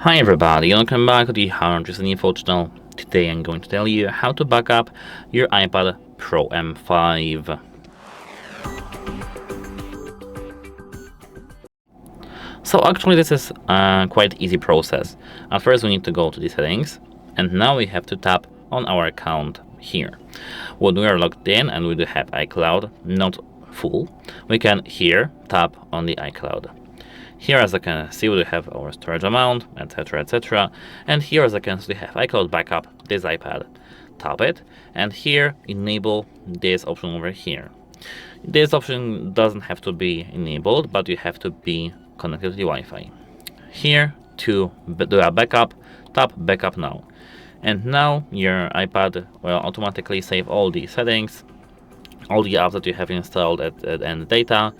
Hi everybody, welcome back to the HardReset.Info channel. Today I'm going to tell you how to back up your iPad Pro M5. So actually this is a quite easy process. At first we need to go to the settings, and now we have to tap on our account here. When we are logged in and we do have iCloud, not full, we can here tap on the iCloud. Here, as I can see, we have our storage amount, etc, etc. And here, as I can see, we have iCloud backup, this iPad. Tap it, and here, enable this option over here. This option doesn't have to be enabled, but you have to be connected to the Wi-Fi. Here, to do a backup, tap Backup Now. And now, your iPad will automatically save all the settings, all the apps that you have installed and data,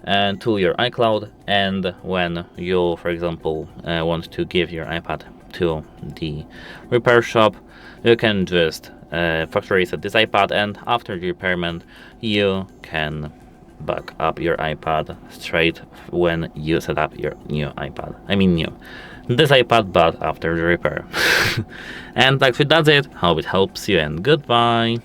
and to your iCloud. And when you, for example, want to give your iPad to the repair shop, you can just factory reset this iPad, and after the repairment you can back up your iPad straight when you set up your new iPad. This iPad, but after the repair. And actually that's it. Hope it helps you, and goodbye.